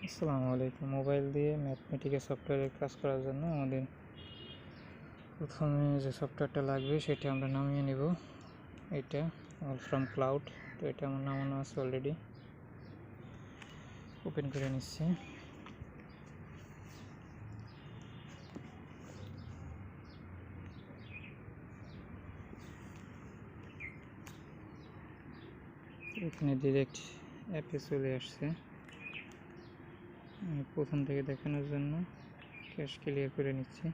আসসালামু আলাইকুম। মোবাইল দিয়ে ম্যাথমেটিক্যাল সফটওয়্যারের কাজ করার জন্য আমাদের প্রথমে যে সফটওয়্যারটা লাগবে সেটা আমরা নামিয়ে নেব। এটা Wolfram ক্লাউড। তো এটা আমার নামানো আছে অলরেডি। ওপেন করে নিচ্ছি। এখানে ডিরেক্ট অ্যাপে চলে আসছে। আমি প্রথম থেকে দেখানোর জন্য ক্যাশ ক্লিয়ার করে নিচ্ছি।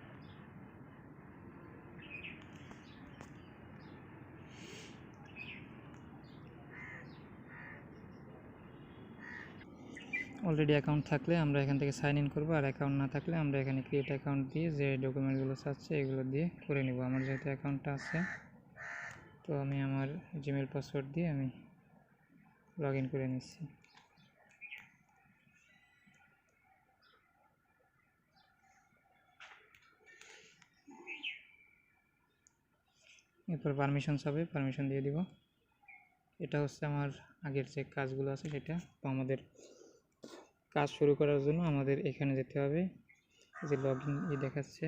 অলরেডি অ্যাকাউন্ট থাকলে আমরা এখান থেকে সাইন ইন করবো, আর অ্যাকাউন্ট না থাকলে আমরা এখানে ক্রিয়েট অ্যাকাউন্ট দিয়ে যে ডকুমেন্টগুলো চাচ্ছে এগুলো দিয়ে করে নেব। আমার যেহেতু অ্যাকাউন্টটা আছে, তো আমি আমার জিমেল পাসওয়ার্ড দিয়ে আমি লগ ইন করে নিচ্ছি। এরপর পারমিশন চাবে, পারমিশন দিয়ে দিব। এটা হচ্ছে আমার আগের যে কাজগুলো আছে সেটা। তো আমাদের কাজ শুরু করার জন্য আমাদের এখানে যেতে হবে, যে লগ ইন দেখাচ্ছে।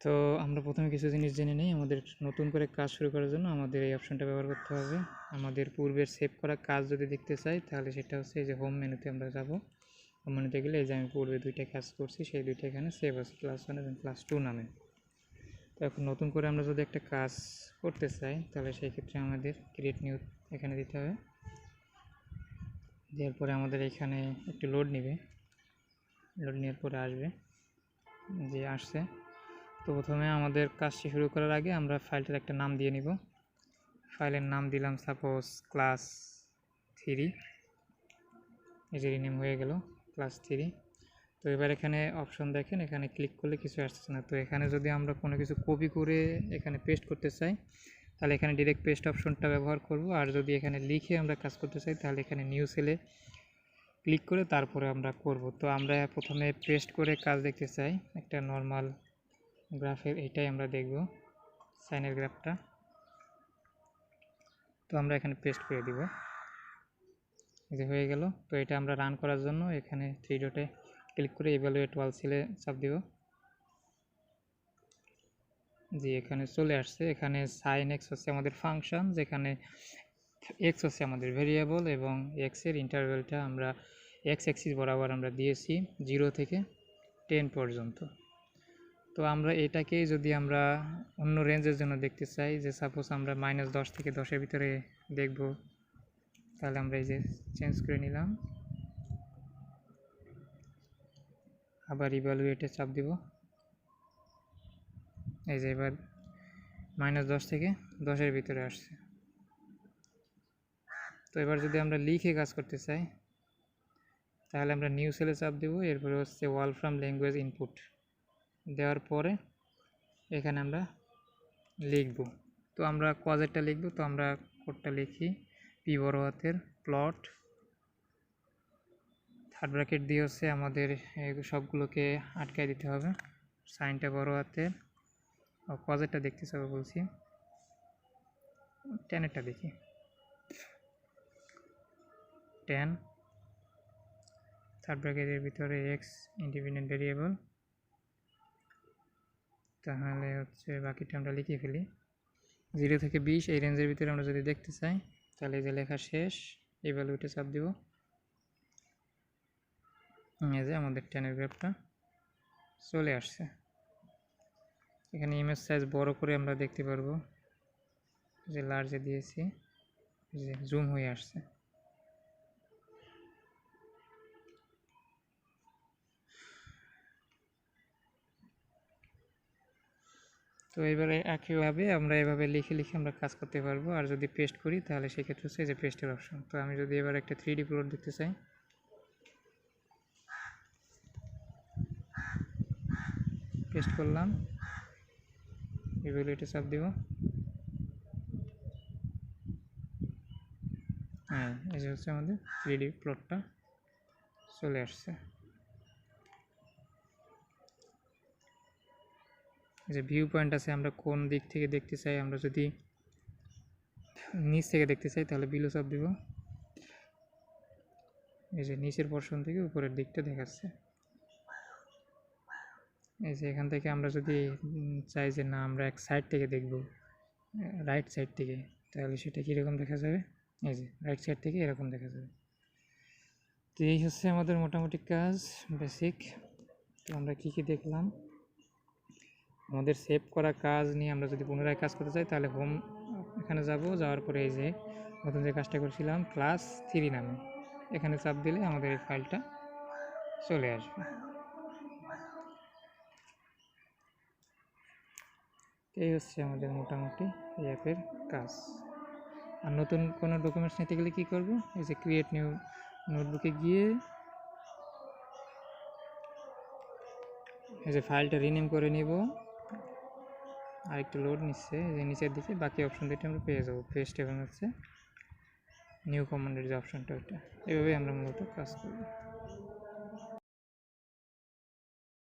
তো আমরা প্রথমে কিছু জিনিস জেনে নিই। আমাদের নতুন করে কাজ শুরু করার জন্য আমাদের এই অপশনটা ব্যবহার করতে হবে। আমাদের পূর্বের সেভ করা কাজ যদি দেখতে চাই তাহলে সেটা হচ্ছে এই যে হোম মেনুতে আমরা যাব। হোম মেনুতে গেলে এই যে আমি পূর্বে দুইটা কাজ করছি সেই দুইটা এখানে সেভ আছে, ক্লাস 1 এবং ক্লাস 2 নামে। তো এখন নতুন করে আমরা যদি একটা কাজ করতে চাই তাহলে সেই ক্ষেত্রে আমাদের ক্রিয়েট নিউ এখানে দিতে হবে। দেওয়ার পরে আমাদের এখানে একটু লোড নেবে, লোড নেওয়ার পরে আসবে, যে আসছে। তো প্রথমে আমাদের কাজটি শুরু করার আগে আমরা ফাইলটার একটা নাম দিয়ে নিব। ফাইলের নাম দিলাম সাপোজ ক্লাস 3। এই যে রিনেম হয়ে গেল ক্লাস 3। তো এবার এখানে অপশন দেখেন, এখানে ক্লিক করলে কিছু আসছে না। তো এখানে যদি আমরা কোনো কিছু কপি করে এখানে পেস্ট করতে চাই তাহলে এখানে ডিরেক্ট পেস্ট অপশনটা ব্যবহার করব। আর যদি এখানে লিখে আমরা কাজ করতে চাই তাহলে এখানে নিউ সেলে ক্লিক করে তারপরে আমরা করব। তো আমরা প্রথমে পেস্ট করে কাজ দেখতে চাই, একটা নর্মাল গ্রাফের এটাই আমরা দেখব, সাইনের গ্রাফটা। তো আমরা এখানে পেস্ট করে দিব, যে হয়ে গেল। তো এটা আমরা রান করার জন্য এখানে 3 ডটে ক্লিক করে ইভ্যালুয়েট ওয়াল সেলে চাপ দিব। জি, এখানে চলে আসছে। এখানে সাইন এক্স হচ্ছে আমাদের ফাংশন, যেখানে এক্স হচ্ছে আমাদের ভেরিয়েবল এবং এক্সের ইন্টারভ্যালটা আমরা এক্স অ্যাক্সিস বরাবর আমরা দিয়েছি 0 থেকে 10 পর্যন্ত। তো আমরা এটাকেই যদি আমরা অন্য রেঞ্জের জন্য দেখতে চাই, যে সাপোজ আমরা -10 থেকে 10-এর ভিতরে দেখব, তাহলে আমরা এই যে চেঞ্জ করে নিলাম, আবার ইভ্যালুয়েটে চাপ দিব। এই যে এবার -10 থেকে 10-এর ভিতরে আসছে। তো এবার যদি আমরা লিখে কাজ করতে চাই তাহলে আমরা নিউ সেলে চাপ দেব। এরপরে হচ্ছে ওয়ালফ্রাম ল্যাঙ্গুয়েজ ইনপুট দেওয়ার পরে এখানে আমরা লিখব। তো আমরা কোয়াজেরটা লিখব। তো আমরা কোডটা লিখি, পি বড় হাতের, প্লট, থার্ড ব্র্যাকেট দিয়ে হচ্ছে আমাদের সবগুলোকে আটকায় দিতে হবে, সাইনটা বড় হাতের। কোয়াজেরটা দেখতে চাবো বলছি, 10-এরটা দেখি, 10, থার্ড ব্র্যাকেটের ভিতরে এক্স ইন্ডিপেন্ডেন্ট ভেরিয়েবল। তাহলে হচ্ছে বাকিটা আমরা লিখে ফেলি। 0 থেকে 20 এই রেঞ্জের ভিতরে আমরা যদি দেখতে চাই তাহলে এই যে লেখা শেষ, ইভ্যালুয়েটে চাপ দিব। এই যে আমাদের 10-এর গ্রাফটা চলে আসছে। এখানে ইমেজ সাইজ বড় করে আমরা দেখতে পারবো, যে লার্জে দিয়েছি, যে জুম হয়ে আসছে। তো এবারে একইভাবে আমরা এভাবে লিখে লিখে আমরা কাজ করতে পারবো। আর যদি পেস্ট করি তাহলে সেক্ষেত্রে হচ্ছে যে পেস্টের অপশন। তো আমি যদি এবার একটা 3D প্লট দেখতে চাই, পেস্ট করলাম, ইভ্যালুয়েটে চাপ দিব। হ্যাঁ, এই যে হচ্ছে আমাদের 3D প্লটটা চলে আসছে। যে ভিউ পয়েন্ট আছে, আমরা কোন দিক থেকে দেখতে চাই, আমরা যদি নিচ থেকে দেখতে চাই তাহলে বিলো চাপ দিব। এই যে নিচের পোর্শন থেকে উপরের দিকটা দেখাচ্ছে। এই যে এখান থেকে আমরা যদি চাই যে না আমরা এক সাইড থেকে দেখব, রাইট সাইড থেকে, তাহলে সেটা কীরকম দেখা যাবে? এই যে রাইট সাইড থেকে এরকম দেখা যাবে। তো এই হচ্ছে আমাদের মোটামুটি কাজ, বেসিক। তো আমরা কী কী দেখলাম, আমাদের সেভ করা কাজ নিয়ে আমরা যদি পুনরায় কাজ করতে চাই তাহলে হোম এখানে যাব, যাওয়ার পরে এই যে নতুন যে কাজটা করেছিলাম ক্লাস 3 নামে, এখানে চাপ দিলে আমাদের এই ফাইলটা চলে আসবে। এই হচ্ছে আমাদের মোটামুটি এই অ্যাপের কাজ। আর নতুন কোনো ডকুমেন্টস নিতে গেলে কী করব, এই যে ক্রিয়েট নিউ নোটবুকে গিয়ে এই যে ফাইলটা রিনেম করে নিব। আর একটু লোড নিচ্ছে, যে নিচের দিকে বাকি অপশন দুটো আমরা পেয়ে যাবো, পেস্ট এবং হচ্ছে নিউ কমান্ডের যে অপশনটা, ওইটা এভাবেই আমরা মূলত কাজ করব।